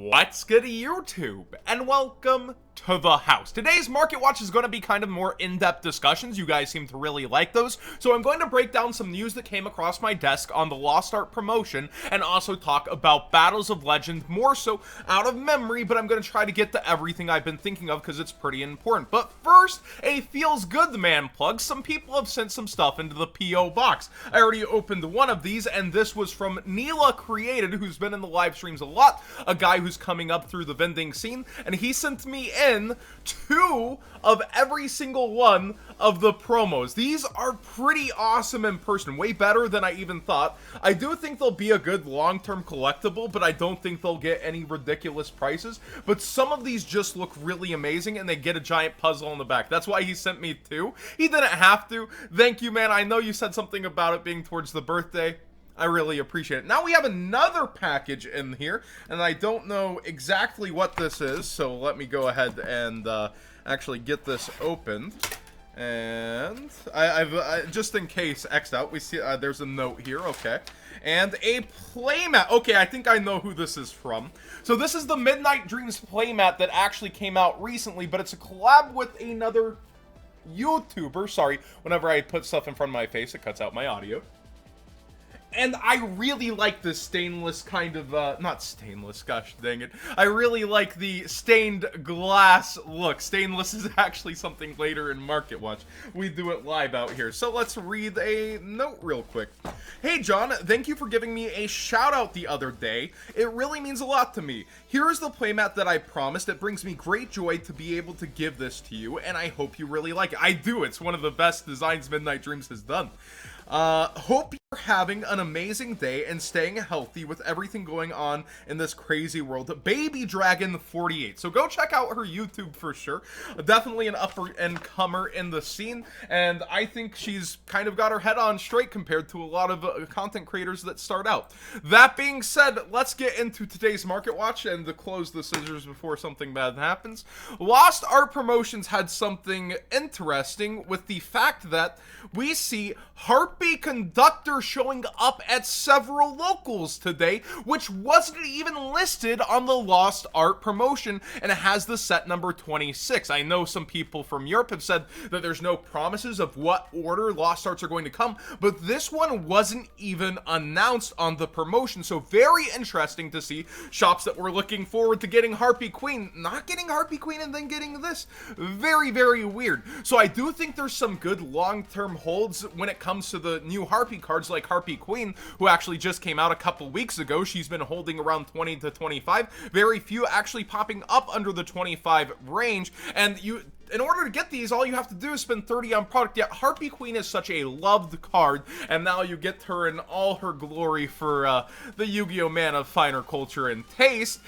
What's good YouTube? And welcome to the house. Today's Market Watch is going to be kind of more in-depth discussions. You guys seem to really like those. So I'm going to break down some news that came across my desk on the Lost Art promotion and also talk about Battles of Legend, more so out of memory, but I'm going to try to get to everything I've been thinking of because it's pretty important. But first, a feels good man plug. Some people have sent some stuff into the P.O. box. I already opened one of these, and this was from Neela Created, who's been in the live streams a lot, a guy who's coming up through the vending scene, and he sent me in 2 of every single one of the promos. These are pretty awesome in person, way better than I even thought. I do think they'll be a good long-term collectible, but I don't think they'll get any ridiculous prices. But some of these just look really amazing, and they get a giant puzzle on the back. That's why he sent me 2. He didn't have to. Thank you, man. I know you said something about it being towards the birthday. I really appreciate it. Now we have another package in here, and I don't know exactly what this is, so let me go ahead and actually get this opened. And I've just in case X'd out, we see there's a note here, okay. And a playmat. Okay, I think I know who this is from. So this is the Midnight Dreams playmat that actually came out recently, but it's a collab with another YouTuber. Sorry, whenever I put stuff in front of my face, it cuts out my audio. And I really like this stainless kind of, not stainless, gosh dang it. I really like the stained glass look. Stainless is actually something later in Market Watch. We do it live out here. So let's read a note real quick. Hey John, thank you for giving me a shout out the other day. It really means a lot to me. Here is the playmat that I promised. It brings me great joy to be able to give this to you, and I hope you really like it. I do. It's one of the best designs Midnight Dreams has done. Hope you're having an amazing day and staying healthy with everything going on in this crazy world. Baby Dragon 48. So go check out her YouTube for sure. Definitely an upper and comer in the scene, and I think she's kind of got her head on straight compared to a lot of content creators that start out. That being said, let's get into today's Market Watch and to close the scissors before something bad happens. Lost Art Promotions had something interesting with the fact that we see Harpy Conductor showing up at several locals today, which wasn't even listed on the Lost Art promotion, and it has the set number 26. I know some people from Europe have said that there's no promises of what order Lost Arts are going to come, but this one wasn't even announced on the promotion, so very interesting to see shops that were looking forward to getting Harpy Queen, not getting Harpy Queen and then getting this. Very, very weird. So I do think there's some good long-term holds when it comes to the new Harpy cards like Harpy Queen, who actually just came out a couple weeks ago. She's been holding around 20 to 25. Very few actually popping up under the 25 range, and in order to get these, all you have to do is spend 30 on product. Yet Harpy Queen is such a loved card, and now you get her in all her glory for the Yu-Gi-Oh! Man of finer culture and taste.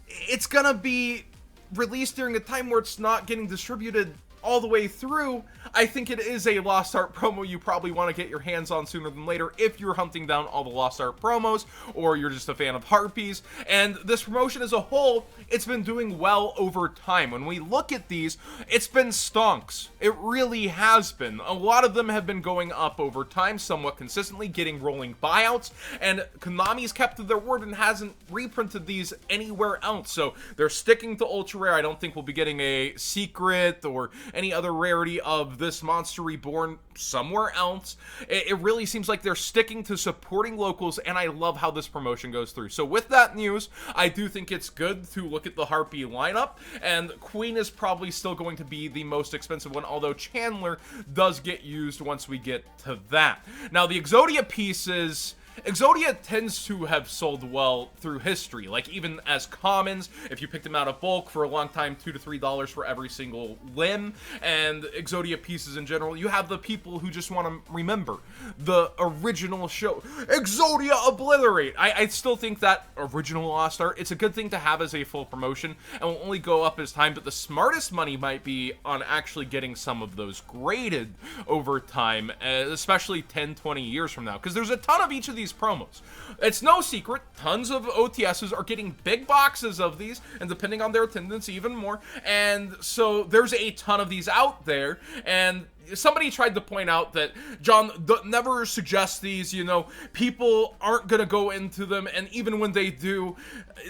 It's gonna be released during a time where it's not getting distributed all the way through. I think it is a Lost Art promo you probably want to get your hands on sooner than later if you're hunting down all the Lost Art promos or you're just a fan of Harpies. And this promotion as a whole, it's been doing well over time. When we look at these, it's been stonks. It really has been. A lot of them have been going up over time somewhat consistently, getting rolling buyouts, and Konami's kept to their word and hasn't reprinted these anywhere else. So they're sticking to ultra rare. I don't think we'll be getting a secret or any other rarity of this Monster Reborn somewhere else. It really seems like they're sticking to supporting locals, and I love how this promotion goes through. So with that news, I do think it's good to look at the Harpy lineup, and Queen is probably still going to be the most expensive one, although Chandler does get used once we get to that. Now, the Exodia pieces, Exodia tends to have sold well through history, like even as commons, if you picked them out of bulk for a long time, $2 to $3 for every single limb, and Exodia pieces in general, you have the people who just want to remember the original show. Exodia Obliterate! I still think that original Lost Art, it's a good thing to have as a full promotion, and will only go up as time, but the smartest money might be on actually getting some of those graded over time, especially 10, 20 years from now, because there's a ton of each of these promos. It's no secret, tons of OTSs are getting big boxes of these, and depending on their attendance, even more. And so there's a ton of these out there, and somebody tried to point out that, John, never suggest these, you know, people aren't gonna go into them, and even when they do,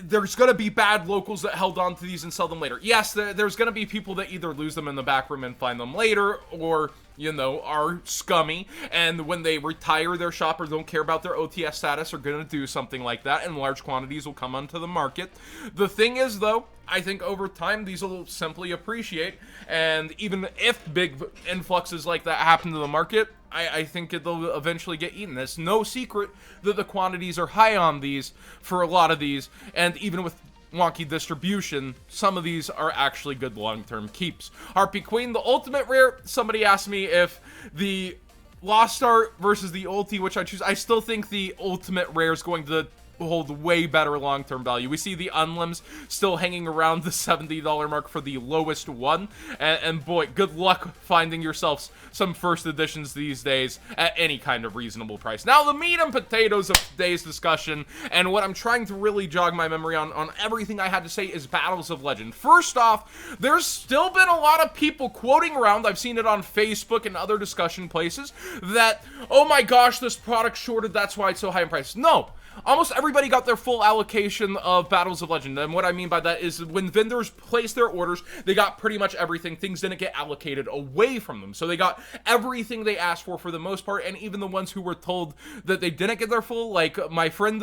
there's going to be bad locals that held on to these and sell them later. Yes, there's going to be people that either lose them in the back room and find them later, or, you know, are scummy, and when they retire their shop or don't care about their OTS status are going to do something like that, and large quantities will come onto the market. The thing is, though, I think over time these will simply appreciate, and even if big influxes like that happen to the market, I think they'll eventually get eaten. It's no secret that the quantities are high on these for a lot of these, and even with wonky distribution, some of these are actually good long-term keeps. Harpy Queen, the ultimate rare, somebody asked me if the Lost Art versus the ulti, which I choose. I still think the ultimate rare is going to hold way better long-term value. We see the Unlims still hanging around the $70 mark for the lowest one, and boy, good luck finding yourselves some first editions these days at any kind of reasonable price. Now, the meat and potatoes of today's discussion, and what I'm trying to really jog my memory on everything I had to say, is Battles of Legend. First off, there's still been a lot of people quoting around, I've seen it on Facebook and other discussion places, that, oh my gosh, this product shorted, that's why it's so high in price. No. Almost everybody got their full allocation of Battles of Legend, and what I mean by that is when vendors placed their orders, they got pretty much everything. Things didn't get allocated away from them, so they got everything they asked for the most part, and even the ones who were told that they didn't get their full, like my friend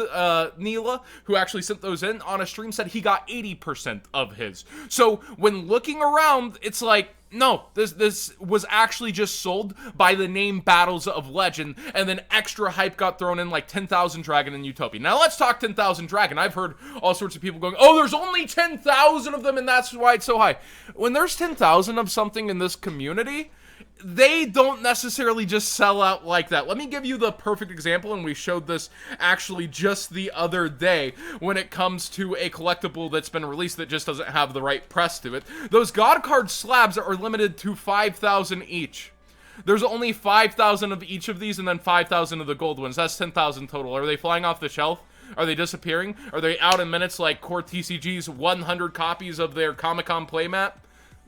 Neela, who actually sent those in on a stream, said he got 80% of his. So when looking around, it's like, no, this was actually just sold by the name Battles of Legend, and then extra hype got thrown in like 10,000 Dragon and Utopia. Now let's talk 10,000 Dragon. I've heard all sorts of people going, oh, there's only 10,000 of them and that's why it's so high. When there's 10,000 of something in this community, they don't necessarily just sell out like that. Let me give you the perfect example, and we showed this actually just the other day when it comes to a collectible that's been released that just doesn't have the right press to it. Those God Card slabs are limited to 5,000 each. There's only 5,000 of each of these, and then 5,000 of the gold ones. That's 10,000 total. Are they flying off the shelf? Are they disappearing? Are they out in minutes like Core TCG's 100 copies of their Comic-Con playmat?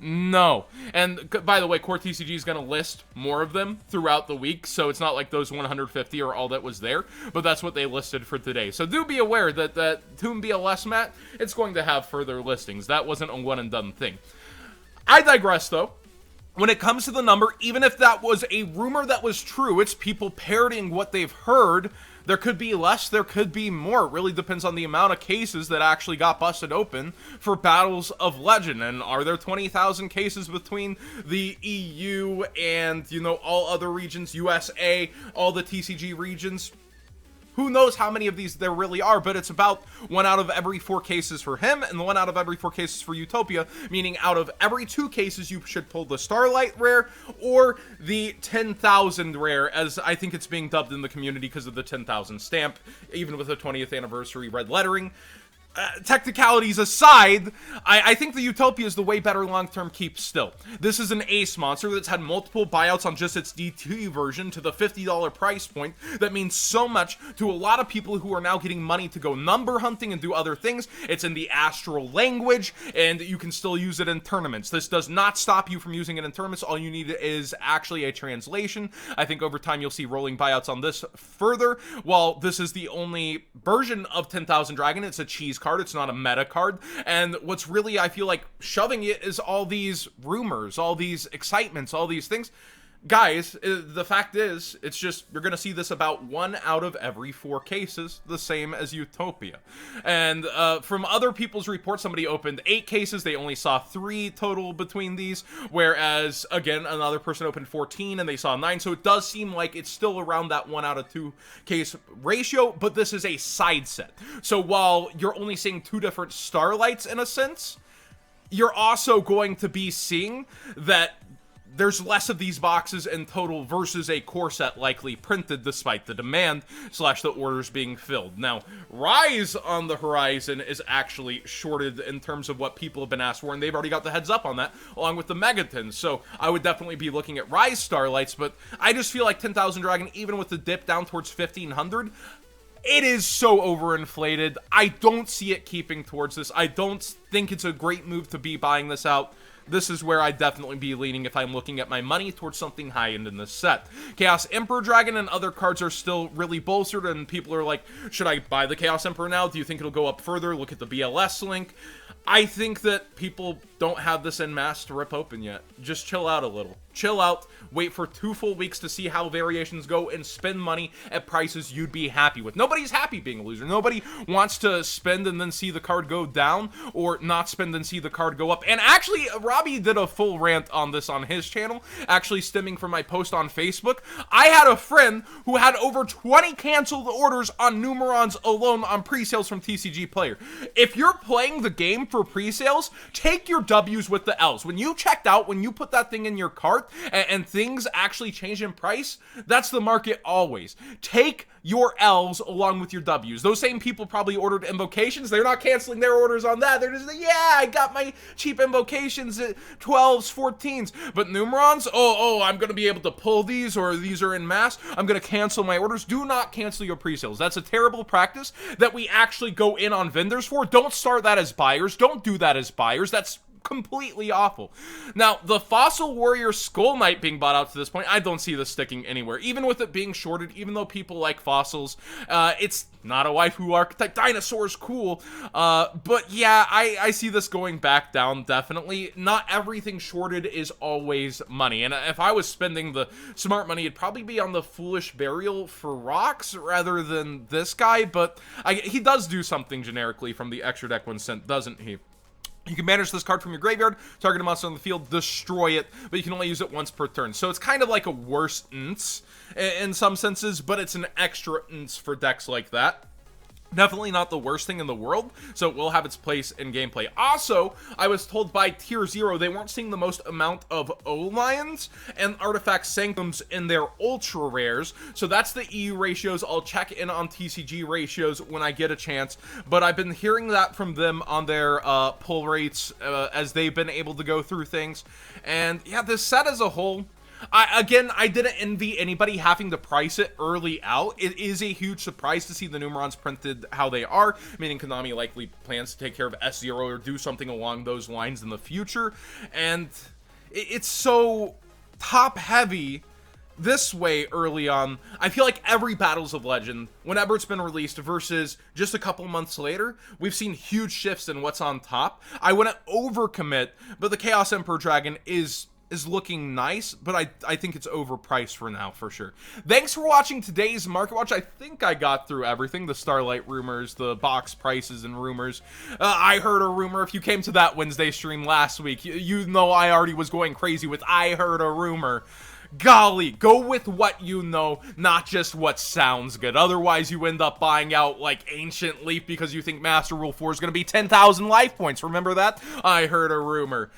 No. And by the way, Core TCG is going to list more of them throughout the week, so it's not like those 150 are all that was there, but that's what they listed for today. So do be aware that Tomb BLS mat, it's going to have further listings. That wasn't a one and done thing. I digress though. When it comes to the number, even if that was a rumor that was true, it's people parroting what they've heard. There could be less, there could be more. It really depends on the amount of cases that actually got busted open for Battles of Legend. And are there 20,000 cases between the EU and, you know, all other regions, USA, all the TCG regions? Who knows how many of these there really are, but it's about 1 out of every 4 cases for him, and 1 out of every 4 cases for Utopia, meaning out of every 2 cases you should pull the Starlight rare, or the 10,000 rare, as I think it's being dubbed in the community because of the 10,000 stamp, even with the 20th anniversary red lettering. Technicalities aside, I think the Utopia is the way better long-term keep still. This is an ace monster that's had multiple buyouts on just its DT version to the $50 price point. That means so much to a lot of people who are now getting money to go number hunting and do other things. It's in the astral language, and you can still use it in tournaments. This does not stop you from using it in tournaments. All you need is actually a translation. I think over time you'll see rolling buyouts on this further. While this is the only version of 10,000 Dragon, it's a cheese card, it's not a meta card, and what's really, I feel like, shoving it is all these rumors, all these excitements, all these things. Guys, the fact is, it's just, you're gonna see this about 1 out of every 4 cases, the same as Utopia. And from other people's reports, somebody opened 8 cases, they only saw 3 total between these, whereas, again, another person opened 14 and they saw 9, so it does seem like it's still around that 1 out of 2 case ratio, but this is a side set. So while you're only seeing 2 different Starlights in a sense, you're also going to be seeing that there's less of these boxes in total versus a core set likely printed despite the demand / the orders being filled. Now, Rise on the horizon is actually shorted in terms of what people have been asked for, and they've already got the heads up on that, along with the Megatons. So I would definitely be looking at Rise Starlights, but I just feel like 10,000 Dragon, even with the dip down towards 1,500, it is so overinflated. I don't see it keeping towards this. I don't think it's a great move to be buying this out. this is where I'd definitely be leaning if I'm looking at my money towards something high-end in this set. Chaos Emperor Dragon and other cards are still really bolstered, and people are like, should I buy the Chaos Emperor now? Do you think it'll go up further? Look at the BLS link. I think that people don't have this en masse to rip open yet. Just chill out a little. Chill out, wait for 2 full weeks to see how variations go, and spend money at prices you'd be happy with. Nobody's happy being a loser. Nobody wants to spend and then see the card go down, or not spend and see the card go up. And actually, Robbie did a full rant on this on his channel, actually stemming from my post on Facebook. I had a friend who had over 20 canceled orders on Numerons alone on pre-sales from TCG Player. If you're playing the game for pre-sales, take your W's with the L's. When you checked out, when you put that thing in your cart, and things actually change in price, that's the market always. Take your L's along with your W's. Those same people probably ordered invocations. They're not canceling their orders on that. They're just like, yeah, I got my cheap invocations at 12s, 14s. But Numerons, I'm going to be able to pull these, or these are in mass. I'm going to cancel my orders. Do not cancel your pre-sales. That's a terrible practice that we actually go in on vendors for. Don't start that as buyers. Don't do that as buyers. That's completely awful. Now, the Fossil Warrior Skull Knight being bought out to this point, I don't see this sticking anywhere. Even with it being shorted, even though people like fossils, it's not a waifu archetype. Dinosaur's cool. But yeah, I see this going back down, definitely. Not everything shorted is always money. And if I was spending the smart money, it'd probably be on the Foolish Burial for rocks rather than this guy. But he does do something generically from the extra deck when sent, doesn't he? You can banish this card from your graveyard, target a monster on the field, destroy it, but you can only use it once per turn. So it's kind of like a worse nth in some senses, but it's an extra nth for decks like that. Definitely not the worst thing in the world, so it will have its place in gameplay. Also, I was told by Tier 0 they weren't seeing the most amount of O-Lions and Artifact Sanctums in their Ultra Rares, so that's the EU ratios. I'll check in on TCG ratios when I get a chance, but I've been hearing that from them on their pull rates as they've been able to go through things. And yeah, this set as a whole, I didn't envy anybody having to price it early out. It is a huge surprise to see the Numerons printed how they are, meaning Konami likely plans to take care of S0 or do something along those lines in the future. And it's so top-heavy this way early on. I feel like every Battles of Legend, whenever it's been released versus just a couple months later, we've seen huge shifts in what's on top. I wouldn't overcommit, but the Chaos Emperor Dragon is looking nice, but I think it's overpriced for now, for sure. Thanks for watching today's Market Watch. I think I got through everything. The Starlight rumors, the box prices and rumors. I heard a rumor. If you came to that Wednesday stream last week, you know I already was going crazy with I heard a rumor. Golly, go with what you know, not just what sounds good. Otherwise, you end up buying out like Ancient Leaf because you think Master Rule 4 is going to be 10,000 life points. Remember that? I heard a rumor.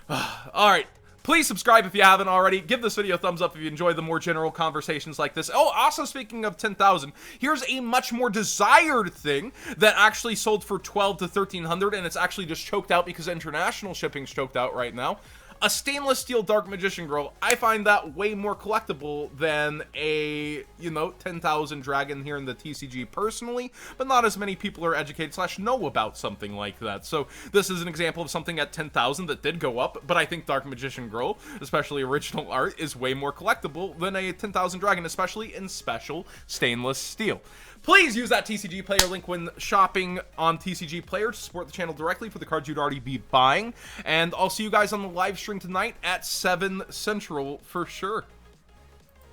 Alright. Please subscribe if you haven't already. Give this video a thumbs up if you enjoy the more general conversations like this. Oh, also speaking of 10,000, here's a much more desired thing that actually sold for 12 to 1,300, and it's actually just choked out because international shipping's choked out right now. A stainless steel Dark Magician Girl. I find that way more collectible than a, 10,000 dragon here in the TCG personally, but not as many people are educated / know about something like that. So this is an example of something at 10,000 that did go up, but I think Dark Magician Girl, especially original art, is way more collectible than a 10,000 dragon, especially in special stainless steel. Please use that TCG Player link when shopping on TCG Player to support the channel directly for the cards you'd already be buying. And I'll see you guys on the live stream tonight at 7 Central for sure.